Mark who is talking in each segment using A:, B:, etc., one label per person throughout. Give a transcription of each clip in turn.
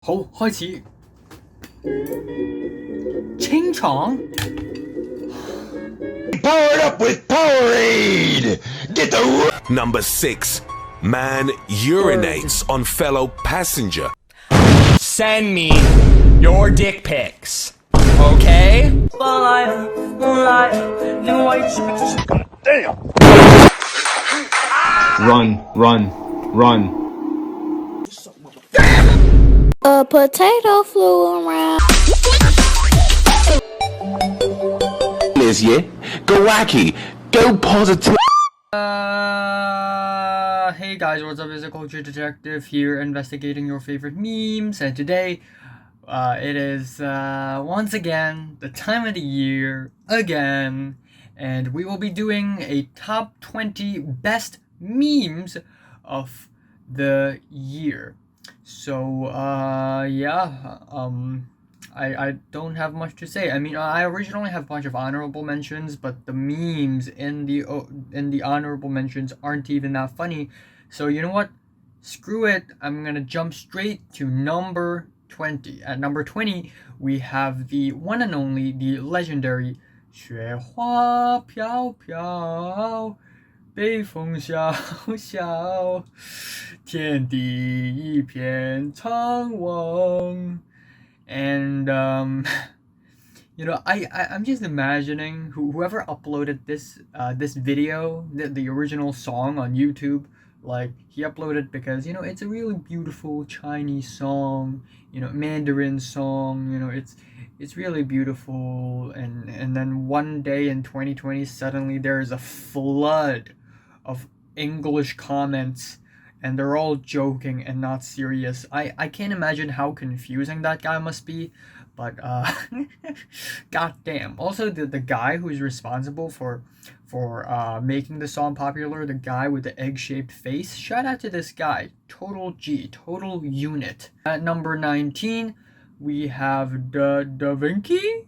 A: 好，開始。清場
B: Powered up with Powerade! Get the
C: Number 6. Man urinates on fellow passenger.
D: Send me your dick pics. Okay?
E: Run.
F: A potato flew around.
B: is yeah? Go wacky! Go positive!
A: Hey guys, what's up? It's a culture detective here investigating your favorite memes, and today it is once again the time of the year again, and we will be doing a top 20 best memes of the year. So I don't have much to say. I mean, I originally have a bunch of honorable mentions, but the memes in the honorable mentions aren't even that funny. So you know what? Screw it. I'm gonna jump straight to number 20. At number 20, we have the one and only, the legendary Xue Hua Piao Piao. 北风萧萧，天地一片苍茫。And you know, I'm just imagining whoever uploaded this video, the original song on YouTube, like he uploaded because you know it's a really beautiful Chinese song, you know, Mandarin song, you know, it's really beautiful, and then one day in 2020 suddenly there's a flood of English comments and they're all joking and not serious. I can't imagine how confusing that guy must be, but goddamn. Also, the guy who's responsible for making the song popular, the guy with the egg-shaped face, shout out to this guy. Total G, total unit. At number 19, we have Davinci.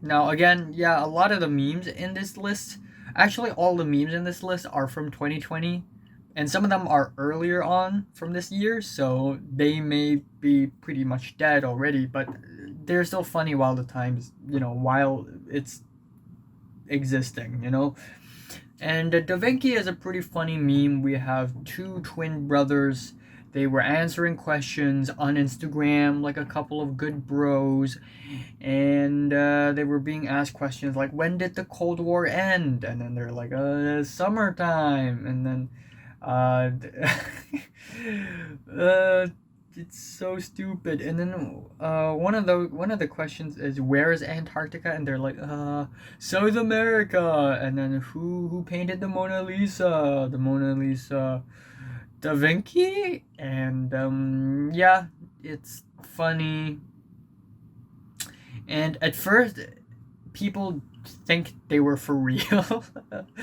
A: Now again, yeah, a lot of the memes in this list, actually all the memes in this list are from 2020. And some of them are earlier on from this year, so they may be pretty much dead already, but they're still funny while the times, you know, while it's existing, you know. And Davinci is a pretty funny meme. We have two twin brothers. They were answering questions on Instagram, like a couple of good bros, and they were being asked questions like, when did the Cold War end? And then they're like, summertime, and then it's so stupid. And then one of the questions is, where is Antarctica? And they're like, South America. And then who painted the Mona Lisa? Da Vinci. And yeah, it's funny. And at first people think they were for real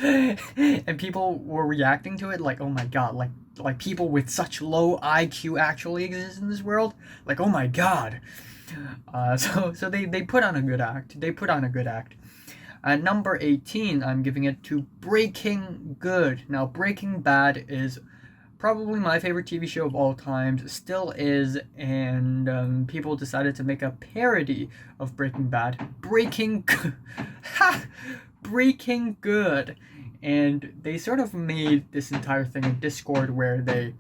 A: and people were reacting to it like, oh my god, like people with such low IQ actually exist in this world, like, oh my god. So they put on a good act. At number 18, I'm giving it to Breaking Good. Now, Breaking Bad is probably my favorite TV show of all times, still is, and people decided to make a parody of Breaking Bad, Breaking Good, and they sort of made this entire thing a Discord where they,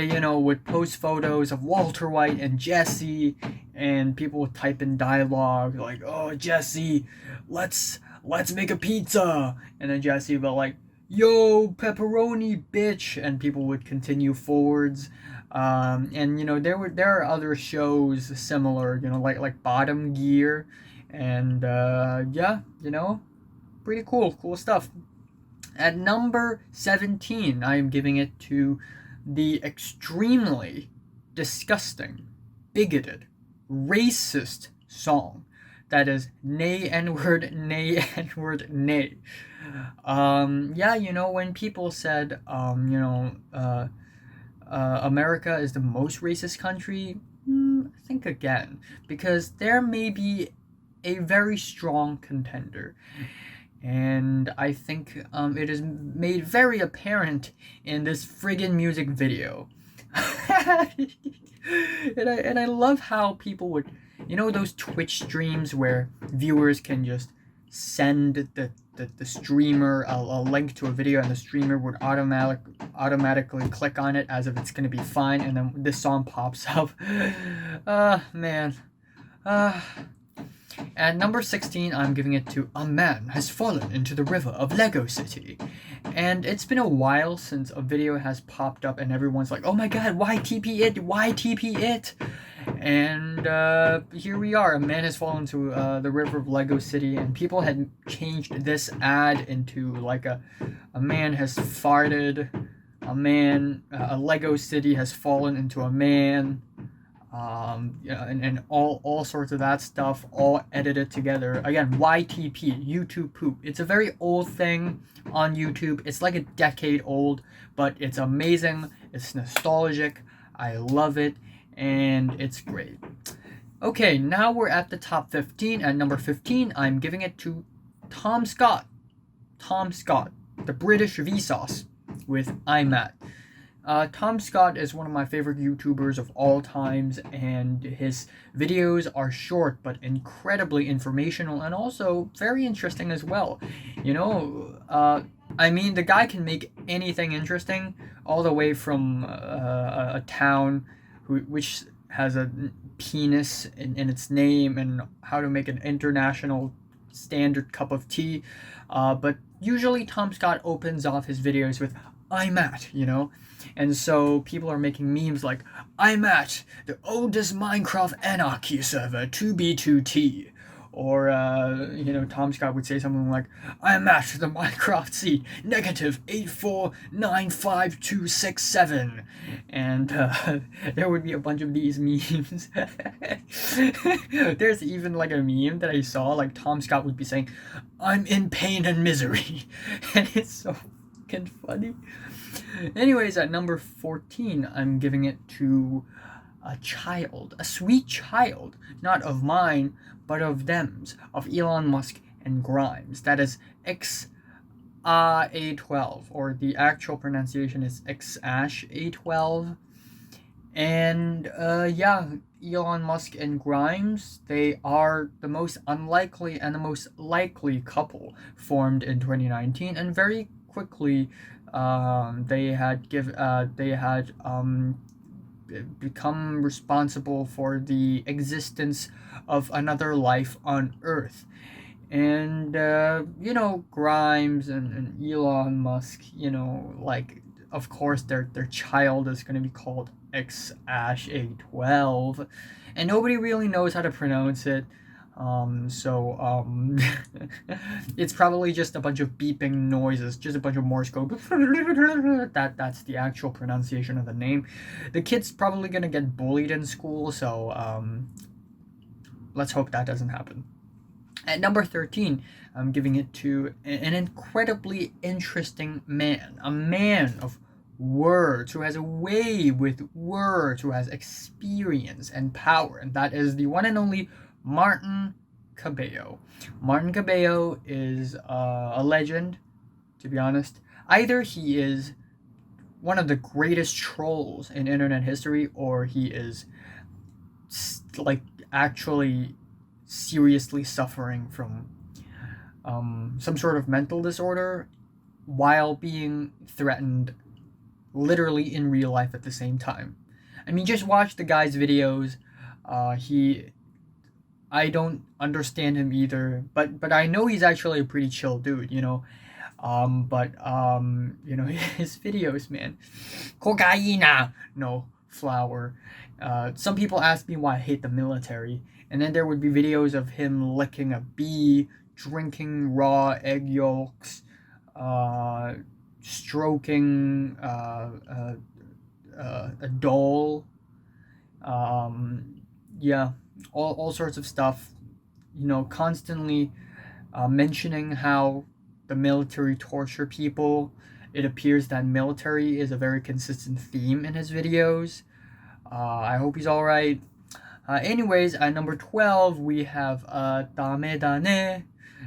A: you know, would post photos of Walter White and Jesse, and people would type in dialogue like, oh, Jesse, let's make a pizza, and then Jesse would be like, yo, pepperoni, bitch, and people would continue forwards. And you know, there are other shows similar, you know, like Bottom Gear, and yeah, you know, pretty cool stuff. At number 17, I am giving it to the extremely disgusting, bigoted, racist song that is Nay N-word, Nay N-word, Nay. Yeah, you know, when people said, you know, America is the most racist country, think again, because there may be a very strong contender. And I think it is made very apparent in this friggin' music video. and I love how people would, those Twitch streams where viewers can just send the streamer a link to a video, and the streamer would automatically click on it as if it's gonna be fine, and then this song pops up. Man. At number 16, I'm giving it to A Man Has Fallen into the River of Lego City. And it's been a while since a video has popped up and everyone's like, oh my god, why TP it? Why TP it? And here we are. A man has fallen into the river of Lego City, and people had changed this ad into like a man has farted, a Lego City has fallen into a man. And all sorts of that stuff, all edited together. Again, YTP, YouTube poop. It's a very old thing on YouTube. It's like a decade old, but it's amazing. It's nostalgic. I love it, and it's great. Okay, now we're at the top 15. At number 15, I'm giving it to Tom Scott. Tom Scott, the British Vsauce with I'm At. Tom Scott is one of my favorite YouTubers of all times, and his videos are short but incredibly informational and also very interesting as well. I mean, the guy can make anything interesting, all the way from a town which has a penis in its name, and how to make an international standard cup of tea. But usually Tom Scott opens off his videos with I'm at, and so people are making memes like, I'm at the oldest Minecraft anarchy server 2B2T, or Tom Scott would say something like, I'm at the Minecraft seed -8495267, and there would be a bunch of these memes. There's even like a meme that I saw, like Tom Scott would be saying, I'm in pain and misery, and it's so fucking funny. Anyways, at number 14, I'm giving it to a child, a sweet child, not of mine, but of them's, of Elon Musk and Grimes. That is A12, or the actual pronunciation is A12. And Elon Musk and Grimes, they are the most unlikely and the most likely couple formed in 2019, and very quickly they had become responsible for the existence of another life on Earth. And Grimes and Elon Musk, of course their child is going to be called X-A12, and nobody really knows how to pronounce it. It's probably just a bunch of beeping noises, just a bunch of Morse code. That's the actual pronunciation of the name. The kid's probably gonna get bullied in school, so let's hope that doesn't happen. At number 13, I'm giving it to an incredibly interesting man, a man of words, who has a way with words, who has experience and power, and that is the one and only Martin Cabello. Martin Cabello is a legend, to be honest. Either he is one of the greatest trolls in internet history, or he is actually seriously suffering from some sort of mental disorder while being threatened literally in real life at the same time. I mean, just watch the guy's videos. I don't understand him either, but I know he's actually a pretty chill dude, his videos, man. Cocaina, no, flour. Some people ask me why I hate the military, and then there would be videos of him licking a bee, drinking raw egg yolks, stroking a doll, all sorts of stuff, constantly mentioning how the military torture people. It appears that military is a very consistent theme in his videos. I hope he's alright. Anyways, at number 12, we have Dame Dane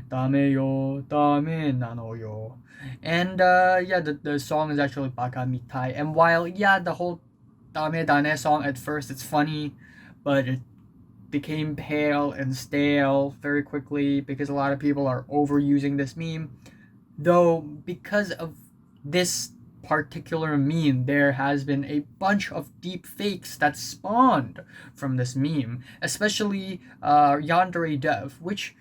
A: Dame yo, dame nano yo. And yeah, the song is actually Baka Mitai. And while yeah, the whole Dame Dane song at first it's funny, but it became pale and stale very quickly because a lot of people are overusing this meme. Though because of this particular meme, there has been a bunch of deep fakes that spawned from this meme, especially YandereDev, which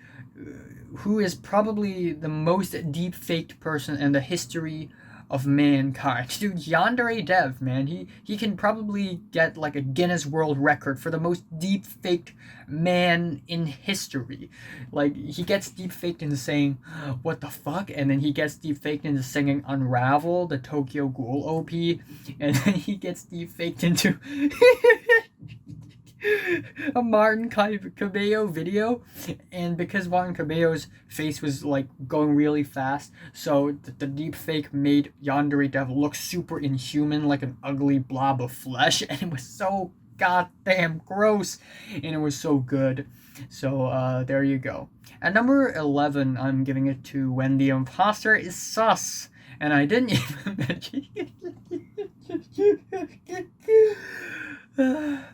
A: who is probably the most deep faked person in the history of mankind. Dude, YandereDev, man, he can probably get like a Guinness World Record for the most deep faked man in history. Like, he gets deep faked into saying, what the fuck? And then he gets deep faked into singing Unravel, the Tokyo Ghoul OP. And then he gets deep faked into a Martin Cabello video, and because Martin Cabello's face was like going really fast, so the deep fake made YandereDev look super inhuman, like an ugly blob of flesh, and it was so goddamn gross, and it was so good. So there you go. At number 11, I'm giving it to When the Imposter is Sus, and I didn't even mention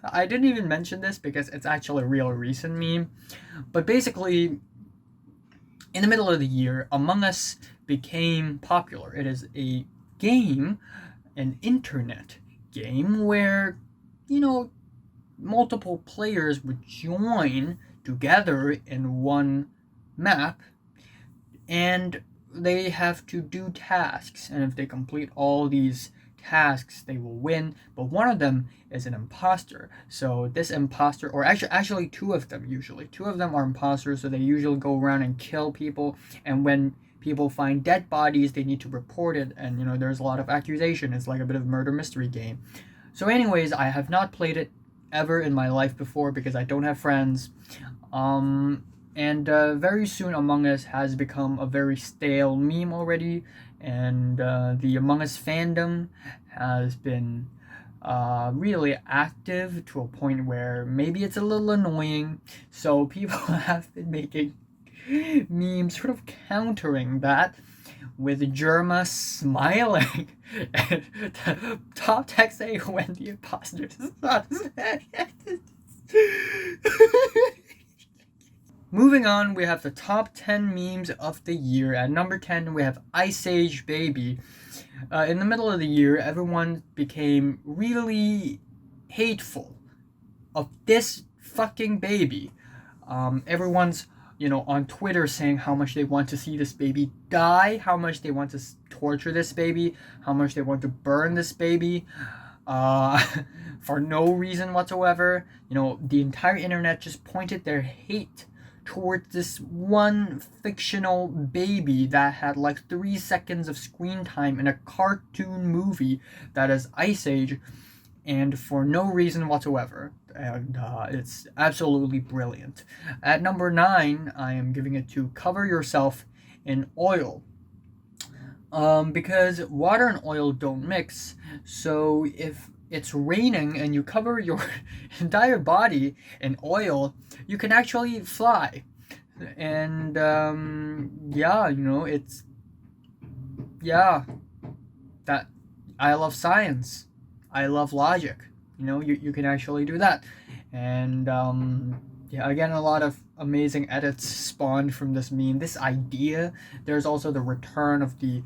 A: I didn't even mention this because it's actually a real recent meme. But basically, in the middle of the year, Among Us became popular. It is a game, an internet game, where, you know, multiple players would join together in one map, and they have to do tasks. And if they complete all these tasks, they will win, but one of them is an imposter. So this imposter, or actually two of them are imposters, so they usually go around and kill people, and when people find dead bodies, they need to report it, and you know, there's a lot of accusation. It's like a bit of a murder mystery game. So anyways, I have not played it ever in my life before because I don't have friends. And very soon Among Us has become a very stale meme already, and the Among Us fandom has been really active to a point where maybe it's a little annoying. So people have been making memes sort of countering that, with Germa smiling and the top text saying when the imposter is sus. Moving on, we have the top 10 memes of the year. At number 10, we have Ice Age Baby. In the middle of the year, everyone became really hateful of this fucking baby. Everyone's, you know, on Twitter saying how much they want to see this baby die, how much they want to torture this baby, how much they want to burn this baby, for no reason whatsoever. You know, the entire internet just pointed their hate towards this one fictional baby that had like 3 seconds of screen time in a cartoon movie that is Ice Age, and for no reason whatsoever. And it's absolutely brilliant. At number 9, I am giving it to Cover Yourself in Oil. Because water and oil don't mix, so if it's raining and you cover your entire body in oil, you can actually fly. And yeah, you know, it's, yeah, that, I love science, I love logic, you know, you can actually do that. And yeah, again, a lot of amazing edits spawned from this meme, this idea. There's also the return of the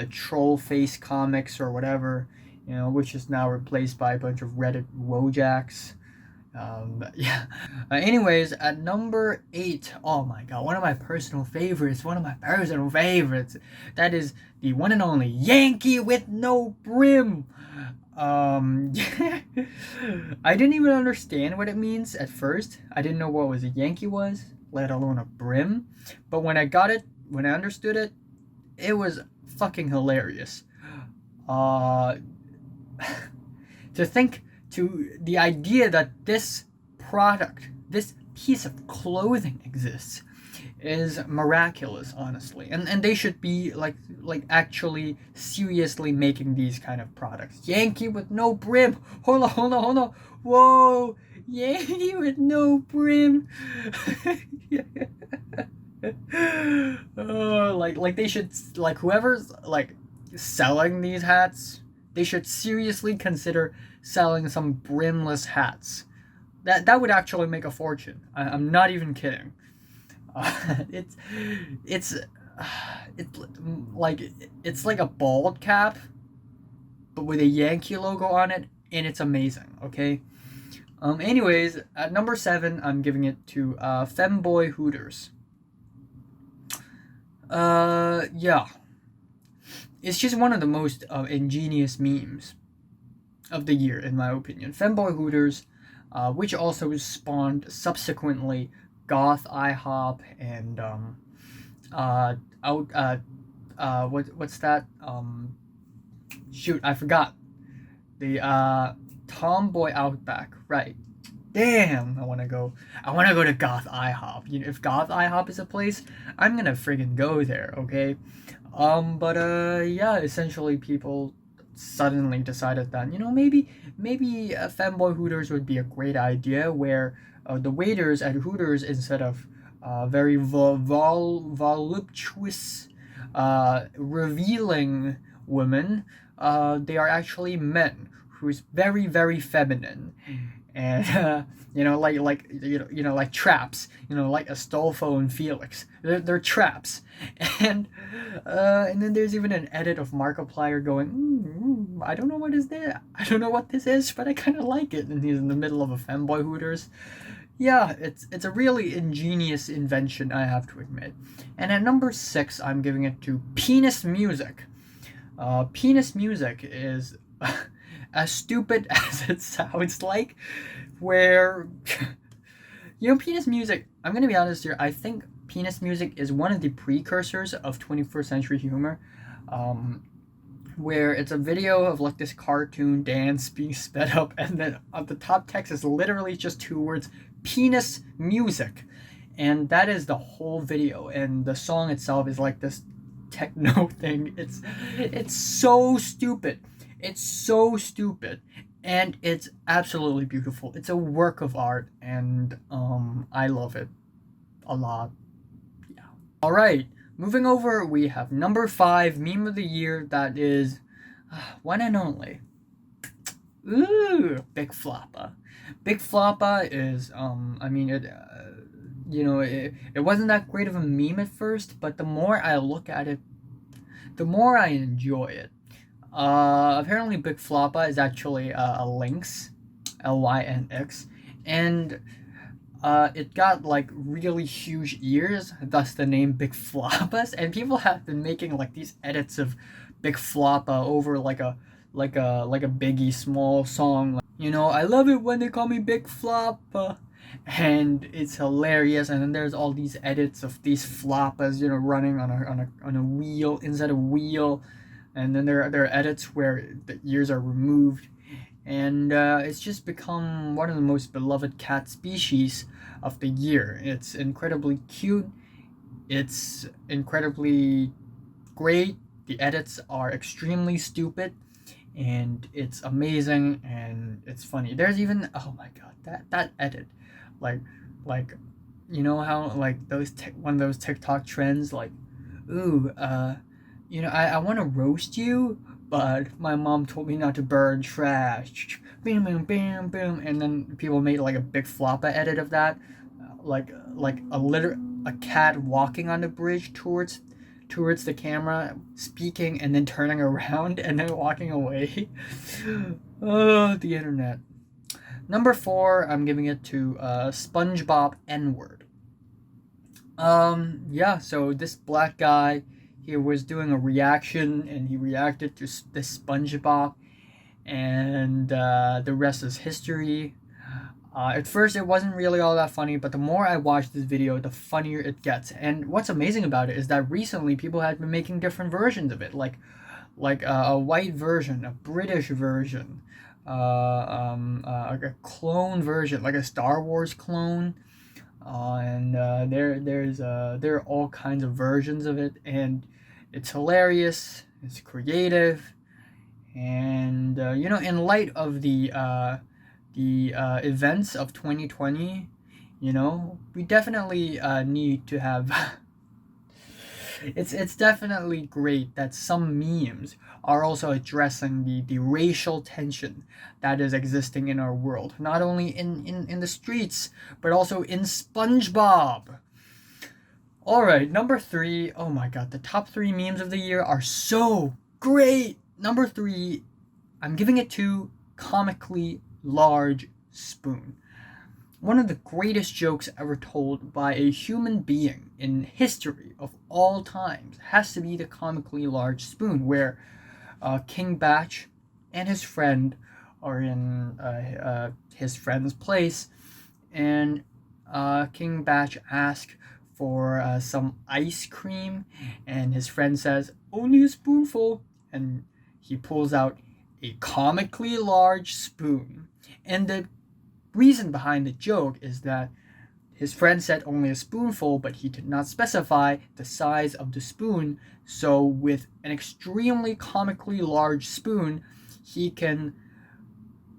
A: troll face comics or whatever, you know, which is now replaced by a bunch of Reddit wojacks. Yeah. Anyways, at number 8, oh my god, one of my personal favorites, that is the one and only Yankee with no brim. I didn't even understand what it means at first. I didn't know what a Yankee was, let alone a brim. But when I understood it, it was fucking hilarious. To the idea that this product, this piece of clothing exists, is miraculous, honestly. And they should be like actually seriously making these kind of products. Yankee with no brim. Hold on. Whoa, Yankee with no brim. Like they should, like, whoever's like selling these hats, they should seriously consider selling some brimless hats. That would actually make a fortune. I'm not even kidding. It's it's it's like it's like a bald cap, but with a Yankee logo on it, and it's amazing. Okay. Anyways, at number 7, I'm giving it to Femboy Hooters. Yeah. It's just one of the most ingenious memes of the year, in my opinion. Femboy Hooters, which also spawned subsequently Goth IHOP and what's that? Shoot, I forgot. The Tomboy Outback, right? Damn, I wanna go to Goth IHOP. You know, if Goth IHOP is a place, I'm gonna friggin' go there, okay? Yeah, essentially people suddenly decided that, you know, maybe Femboy Hooters would be a great idea, where the waiters at Hooters, instead of very voluptuous, revealing women, they are actually men who's very, very feminine, and you know, like traps, you know, like Astolfo and Felix. They're traps, and then there's even an edit of Markiplier going, I don't know what is there, I don't know what this is, but I kind of like it, and he's in the middle of a Femboy Hooters. Yeah, it's a really ingenious invention, I have to admit. And at number 6, I'm giving it to Penis Music. Penis Music is as stupid as it sounds like, where, you know, Penis Music, I'm gonna be honest here, I think Penis Music is one of the precursors of 21st century humor, where it's a video of like this cartoon dance being sped up, and then the top text is literally just 2 words, Penis Music, and that is the whole video, and the song itself is like this techno thing. It's so stupid. It's so stupid, and it's absolutely beautiful. It's a work of art, and I love it a lot. Yeah. All right, moving over, we have number 5 meme of the year. That is one and only. Ooh, Big Floppa. Big Floppa is I mean, it you know, it wasn't that great of a meme at first, but the more I look at it, the more I enjoy it. Apparently Big Floppa is actually a lynx, Lynx, and it got like really huge ears, thus the name Big Floppas, and people have been making like these edits of Big Floppa over like a Biggie small song, you know, I love it when they call me Big Floppa, and it's hilarious. And then there's all these edits of these floppas, you know, running on a wheel inside a wheel, and then there are edits where the ears are removed, and it's just become one of the most beloved cat species of the year. It's incredibly cute, it's incredibly great, the edits are extremely stupid, and it's amazing, and it's funny. There's even, oh my god, that edit, like you know how like one of those TikTok trends, like, ooh, you know, I want to roast you, but my mom told me not to burn trash. Bam, bam, bam, bam. And then people made like a Big Floppa edit of that, like a cat walking on the bridge towards the camera, speaking, and then turning around and then walking away. Oh, the internet. Number 4, I'm giving it to SpongeBob N Word. Yeah, so this black guy, he was doing a reaction, and he reacted to this SpongeBob, and the rest is history. At first, it wasn't really all that funny, but the more I watch this video, the funnier it gets. And what's amazing about it is that recently people had been making different versions of it, like a white version, a British version, a clone version, like a Star Wars clone. And there are all kinds of versions of it, and it's hilarious, it's creative, and you know, in light of the events of 2020, you know, we definitely need to have it's definitely great that some memes are also addressing the racial tension that is existing in our world, not only in the streets, but also in SpongeBob. Alright, number 3. Oh my god, the top 3 memes of the year are so great. Number 3, I'm giving it to Comically Large Spoon. One of the greatest jokes ever told by a human being in history of all times has to be the Comically Large Spoon, where King Batch and his friend are in his friend's place, and King Batch asks for some ice cream, and his friend says, "Only a spoonful," and he pulls out a comically large spoon. And the reason behind the joke is that his friend said only a spoonful, but he did not specify the size of the spoon. So with an extremely comically large spoon, he can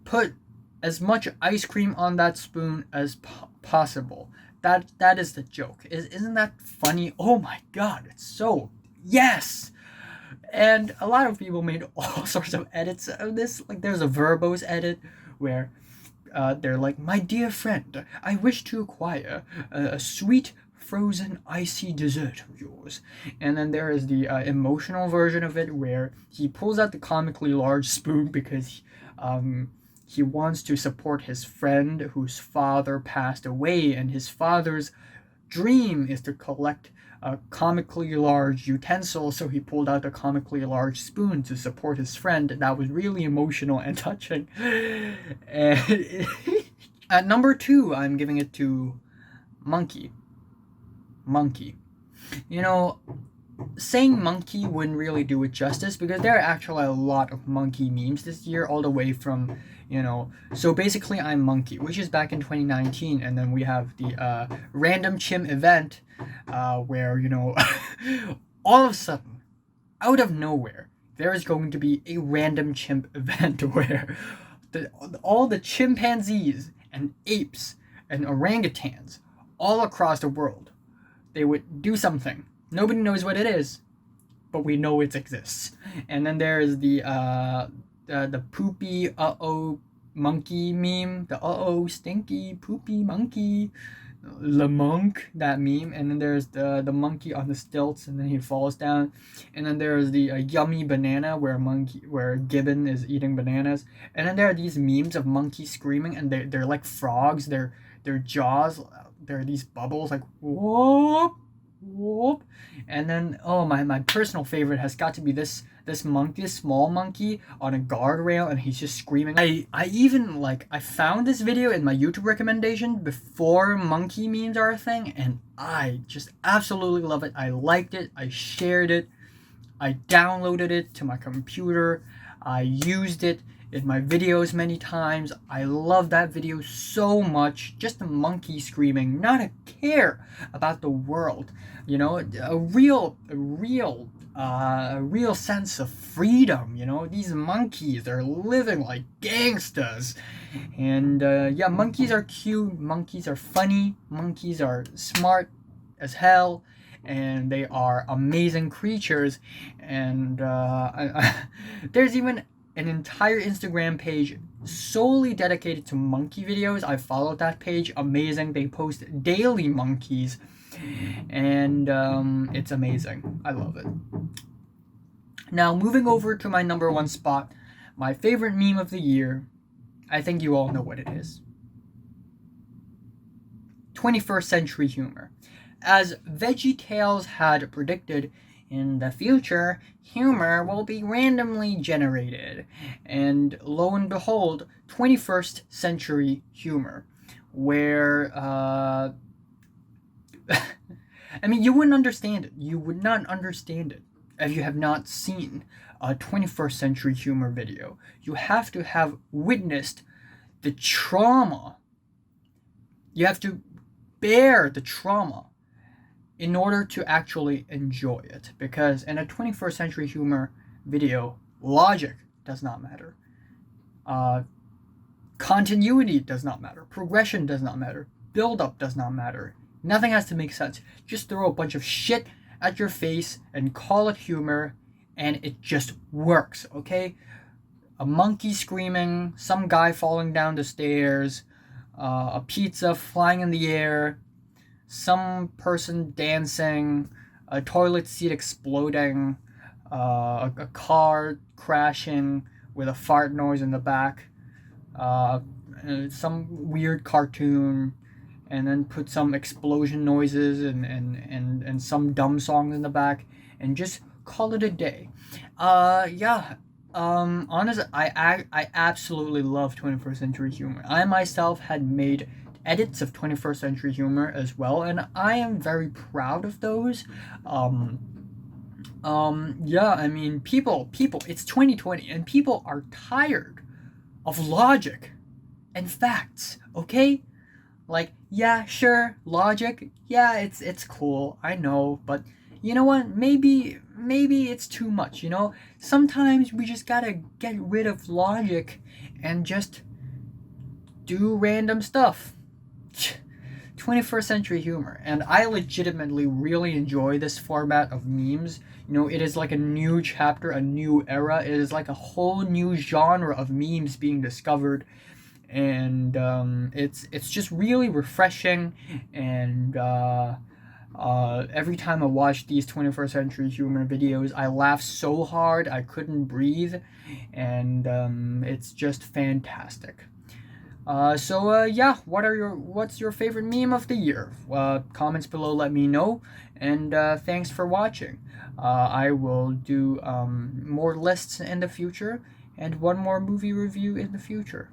A: put as much ice cream on that spoon as possible. That is the joke. Isn't that funny? Oh my god, it's so yes. And a lot of people made all sorts of edits of this. Like there's a verbose edit where they're like, "My dear friend, I wish to acquire a sweet frozen icy dessert of yours." And then there is the emotional version of it where he pulls out the comically large spoon because he wants to support his friend whose father passed away, and his father's dream is to collect a comically large utensil, so he pulled out a comically large spoon to support his friend. That was really emotional and touching. And at number 2, I'm giving it to Monke. You know, saying monkey wouldn't really do it justice because there are actually a lot of monkey memes this year, all the way from, so basically I'm Monkey, which is back in 2019, and then we have the random chimp event where, all of a sudden, out of nowhere, there is going to be a random chimp event where all the chimpanzees and apes and orangutans all across the world, they would do something. Nobody knows what it is, but we know it exists. And then there is the poopy uh-oh monkey meme, the uh-oh stinky poopy monkey, Le Monk, that meme. And then there's the monkey on the stilts and then he falls down. And then there's the yummy banana where Gibbon is eating bananas. And then there are these memes of monkeys screaming, and they're like frogs. Their jaws, there are these bubbles like whoop whoop. And then my personal favorite has got to be this monkey, this small monkey on a guardrail, and he's just screaming. I found this video in my YouTube recommendation before monkey memes are a thing, and I just absolutely love it. I liked it, I shared it, I downloaded it to my computer, I used it in my videos many times. I love that video so much. Just a monkey screaming, not a care about the world. A real sense of freedom. These monkeys, they're living like gangsters. And monkeys are cute, monkeys are funny, monkeys are smart as hell, and they are amazing creatures. And there's even an entire Instagram page solely dedicated to monkey videos. I followed that page. Amazing. They post daily monkeys, and it's amazing. I love it. Now, moving over to my number 1 spot, my favorite meme of the year. I think you all know what it is. 21st century humor. As VeggieTales had predicted, in the future, humor will be randomly generated. And lo and behold, 21st century humor, where, you wouldn't understand it. You would not understand it if you have not seen a 21st century humor video. You have to have witnessed the trauma. You have to bear the trauma in order to actually enjoy it. Because in a 21st century humor video, logic does not matter. Continuity does not matter. Progression does not matter. Build-up does not matter. Nothing has to make sense. Just throw a bunch of shit at your face and call it humor, and it just works, okay? A monkey screaming, some guy falling down the stairs, a pizza flying in the air, some person dancing, a toilet seat exploding, a car crashing with a fart noise in the back, some weird cartoon, and then put some explosion noises and some dumb songs in the back, and just call it a day. Honestly, I absolutely love 21st century humor. I myself had made edits of 21st century humor as well, and I am very proud of those. I mean, people, it's 2020, and people are tired of logic and facts, okay? Like, yeah, sure, logic, yeah, it's cool, I know, but you know what, maybe it's too much, you know? Sometimes we just gotta get rid of logic and just do random stuff. 21st century humor, and I legitimately really enjoy this format of memes. You know, it is like a new chapter, a new era. It is like a whole new genre of memes being discovered, and it's just really refreshing. And every time I watch these 21st century humor videos, I laugh so hard I couldn't breathe, and it's just fantastic. What's your favorite meme of the year? Comments below, let me know, and thanks for watching. I will do more lists in the future, and one more movie review in the future.